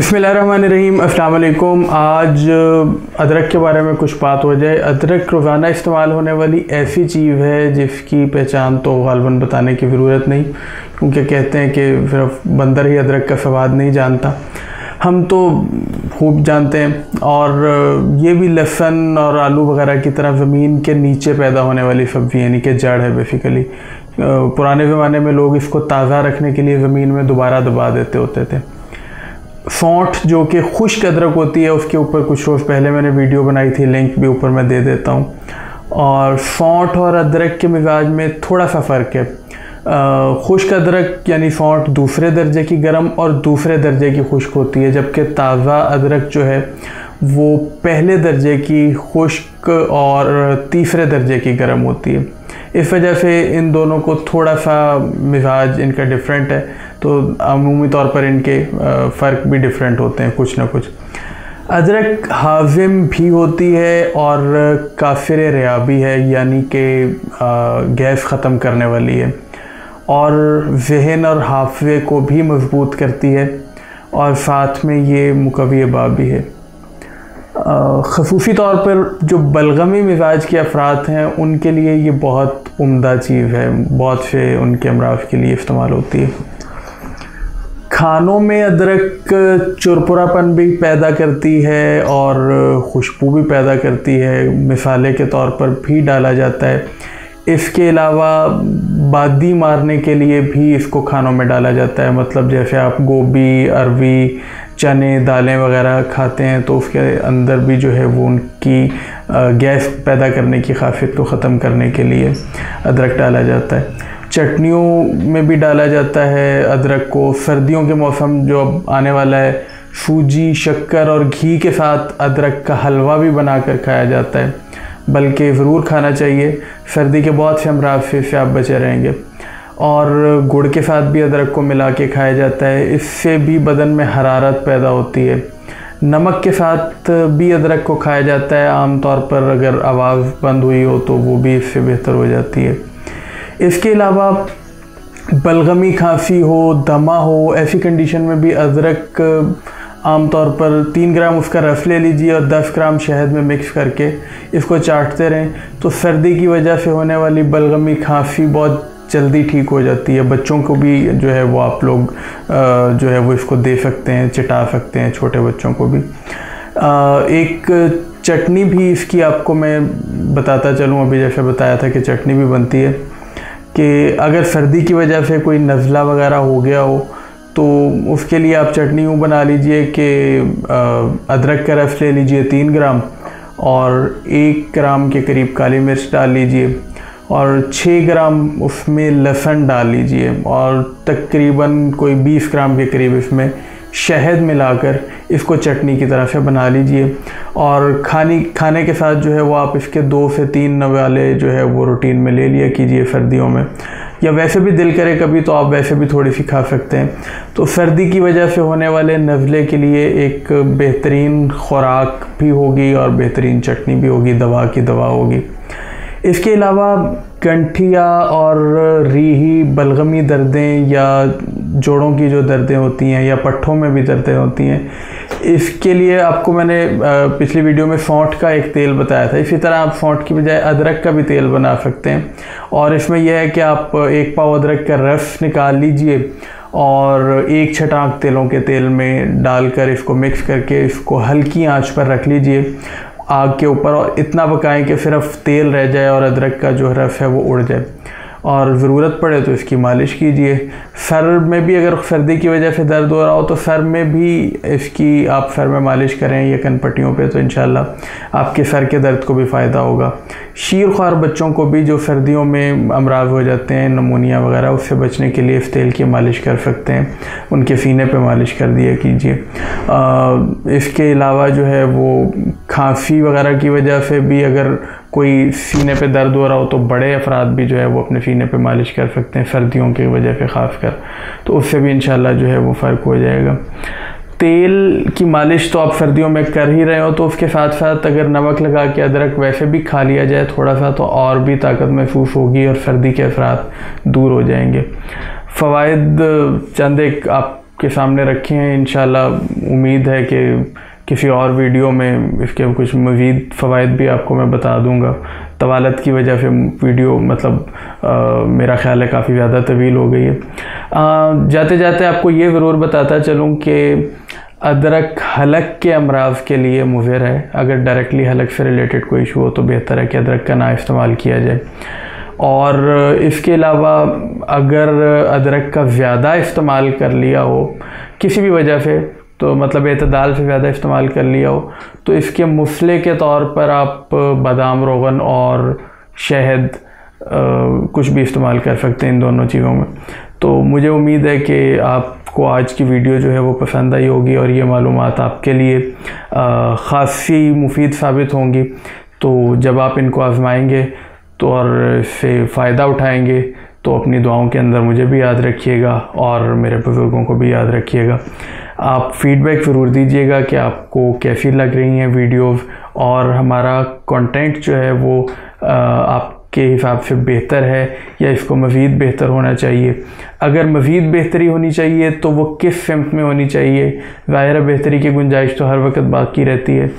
बिस्मिल्लाहिर्रहमानिर्रहीम, अस्सलाम वालेकुम। आज अदरक के बारे में कुछ बात हो जाए। अदरक रोज़ाना इस्तेमाल होने वाली ऐसी चीज़ है जिसकी पहचान तो गालिबन बताने की ज़रूरत नहीं, क्योंकि कहते हैं कि सिर्फ बंदर ही अदरक का स्वाद नहीं जानता। हम तो खूब जानते हैं। और ये भी लहसुन और आलू वगैरह की तरह ज़मीन के नीचे पैदा होने वाली सब्ज़ी, यानी कि जड़ है बेसिकली। पुराने ज़माने में लोग इसको ताज़ा रखने के लिए ज़मीन में दोबारा दबा देते होते थे। सौंठ जो कि खुश्क अदरक होती है, उसके ऊपर कुछ रोज़ पहले मैंने वीडियो बनाई थी, लिंक भी ऊपर मैं दे देता हूँ। और सौंठ और अदरक के मिजाज में थोड़ा सा फ़र्क है। खुश्क अदरक यानी सौंठ दूसरे दर्जे की गर्म और दूसरे दर्जे की खुश्क होती है, जबकि ताज़ा अदरक जो है वो पहले दर्जे की खुश्क और तीसरे दर्जे की गर्म होती है। इस वजह से इन दोनों को थोड़ा सा मिजाज इनका डिफरेंट है, तो अमूमी तौर पर इनके फ़र्क भी डिफरेंट होते हैं कुछ ना कुछ। अदरक हाज़िम भी होती है और काफ़िर रिया भी है, यानी कि गैस ख़त्म करने वाली है, और ज़हन और हाफ़े को भी मजबूत करती है, और साथ में ये मुकव्वी बाब भी है। ख़ुसूसी तौर पर जो बलगमी मिजाज के अफराद हैं उनके लिए ये बहुत उम्दा चीज़ है, बहुत से उनके अमराज के लिए इस्तेमाल होती है। खानों में अदरक चुरपुरापन भी पैदा करती है और खुशबू भी पैदा करती है, मिसाले के तौर पर भी डाला जाता है। इसके अलावा बादी मारने के लिए भी इसको खानों में डाला जाता है। मतलब जैसे आप गोभी, अरवी, चने, दालें वगैरह खाते हैं तो उसके अंदर भी जो है वो उनकी गैस पैदा करने की खासियत को ख़त्म करने के लिए अदरक डाला जाता है। चटनियों में भी डाला जाता है अदरक को। सर्दियों के मौसम जो अब आने वाला है, सूजी, शक्कर और घी के साथ अदरक का हलवा भी बनाकर खाया जाता है, बल्कि ज़रूर खाना चाहिए। सर्दी के बहुत से अमराज से आप बचे रहेंगे। और गुड़ के साथ भी अदरक को मिला के खाया जाता है, इससे भी बदन में हरारत पैदा होती है। नमक के साथ भी अदरक को खाया जाता है, आम तौर पर अगर आवाज़ बंद हुई हो तो वो भी इससे बेहतर हो जाती है। इसके अलावा बलगमी, खांसी हो, दमा हो, ऐसी कंडीशन में भी अदरक आम तौर पर 3 ग्राम उसका रस ले लीजिए और 10 ग्राम शहद में मिक्स करके इसको चाटते रहें, तो सर्दी की वजह से होने वाली बलगमी, खांसी बहुत जल्दी ठीक हो जाती है। बच्चों को भी जो है वो आप लोग जो है वो इसको दे सकते हैं, चिटा सकते हैं छोटे बच्चों को भी। एक चटनी भी इसकी आपको मैं बताता चलूँ, अभी जैसे बताया था कि चटनी भी बनती है कि अगर सर्दी की वजह से कोई नज़ला वगैरह हो गया हो तो उसके लिए आप चटनी यूँ बना लीजिए कि अदरक का रस ले लीजिए 3 ग्राम और 1 ग्राम के करीब काली मिर्च डाल लीजिए और 6 ग्राम उसमें लहसुन डाल लीजिए और तकरीबन कोई 20 ग्राम के करीब इसमें शहद मिलाकर इसको चटनी की तरह से बना लीजिए। और खाने के साथ जो है वो आप इसके 2 से 3 नवाले जो है वो रूटीन में ले लिया कीजिए सर्दियों में, या वैसे भी दिल करे कभी तो आप वैसे भी थोड़ी सी खा सकते हैं। तो सर्दी की वजह से होने वाले नज़ले के लिए एक बेहतरीन खुराक भी होगी और बेहतरीन चटनी भी होगी, दवा की दवा होगी। इसके अलावा गंठिया और रीही, बलगमी दर्दें या जोड़ों की जो दर्दें होती हैं या पट्ठों में भी दर्दें होती हैं, इसके लिए आपको मैंने पिछली वीडियो में सौंठ का एक तेल बताया था। इसी तरह आप सौंठ की बजाय अदरक का भी तेल बना सकते हैं। और इसमें यह है कि आप 1 पाव अदरक का रस निकाल लीजिए और 1 छटाक तिलों के तेल में डालकर इसको मिक्स करके इसको हल्की आंच पर रख लीजिए आग के ऊपर, और इतना पकाएं कि सिर्फ तेल रह जाए और अदरक का जो रस है वो उड़ जाए। और ज़रूरत पड़े तो इसकी मालिश कीजिए। सर में भी अगर सर्दी की वजह से दर्द हो रहा हो तो सर में भी इसकी आप सर में मालिश करें या कनपट्टियों पे, तो इंशाल्लाह आपके सर के दर्द को भी फ़ायदा होगा। शीरख्वार बच्चों को भी जो सर्दियों में अमराज हो जाते हैं, नमूनिया वगैरह, उससे बचने के लिए इस तेल की मालिश कर सकते हैं, उनके सीने पे मालिश कर दिया कीजिए। इसके अलावा जो है वो खांसी वगैरह की वजह से भी अगर कोई सीने पे दर्द हो रहा हो तो बड़े अफराद भी जो है वो अपने सीने पे मालिश कर सकते हैं सर्दियों की वजह से ख़ास कर, तो उससे भी इंशाल्लाह जो है वो फ़र्क हो जाएगा। तेल की मालिश तो आप सर्दियों में कर ही रहे हो, तो उसके साथ साथ अगर नमक लगा के अदरक वैसे भी खा लिया जाए थोड़ा सा तो और भी ताकत महसूस होगी और सर्दी के असरात दूर हो जाएंगे। फ़वाइद चंद एक आप आपके सामने रखे हैं। इंशाल्लाह उम्मीद है कि किसी और वीडियो में इसके कुछ मज़ीद फ़वाइद भी आपको मैं बता दूंगा। तवालत की वजह से वीडियो मेरा ख़्याल है काफ़ी ज़्यादा तवील हो गई है। जाते जाते आपको ये ज़रूर बताता चलूँ कि अदरक हलक के अमराज़ के लिए मुज़र है। अगर डायरेक्टली हलक से रिलेटेड कोई इशू हो तो बेहतर है कि अदरक का ना इस्तेमाल किया जाए। और इसके अलावा अगर अदरक का ज़्यादा इस्तेमाल कर लिया हो किसी भी वजह से, तो एतदाल से ज़्यादा इस्तेमाल कर लिया हो, तो इसके मुसले के तौर पर आप बादाम रोगन और शहद कुछ भी इस्तेमाल कर सकते हैं इन दोनों चीज़ों में। तो मुझे उम्मीद है कि आपको आज की वीडियो जो है वो पसंद आई होगी और ये मालूमात आपके लिए ख़ासी मुफीद साबित होंगी। तो जब आप इनको आजमाएंगे तो और इससे फ़ायदा उठाएंगे तो अपनी दुआओं के अंदर मुझे भी याद रखिएगा और मेरे बुज़ुर्गों को भी याद रखिएगा। आप फ़ीडबैक ज़रूर दीजिएगा कि आपको कैसी लग रही हैं वीडियोज़ और हमारा कंटेंट जो है वो आपके हिसाब से बेहतर है या इसको मज़ीद बेहतर होना चाहिए। अगर मज़ीद बेहतरी होनी चाहिए तो वो किस सिमत में होनी चाहिए। ज़ाहिर है बेहतरी की गुंजाइश तो हर वक्त बाकी रहती है।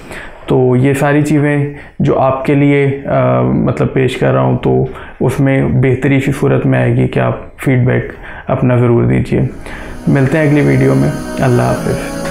तो ये सारी चीज़ें जो आपके लिए पेश कर रहा हूँ तो उसमें बेहतरी की सूरत में आएगी कि आप फ़ीडबैक अपना ज़रूर दीजिए। मिलते हैं अगली वीडियो में। अल्लाह हाफ़िज़।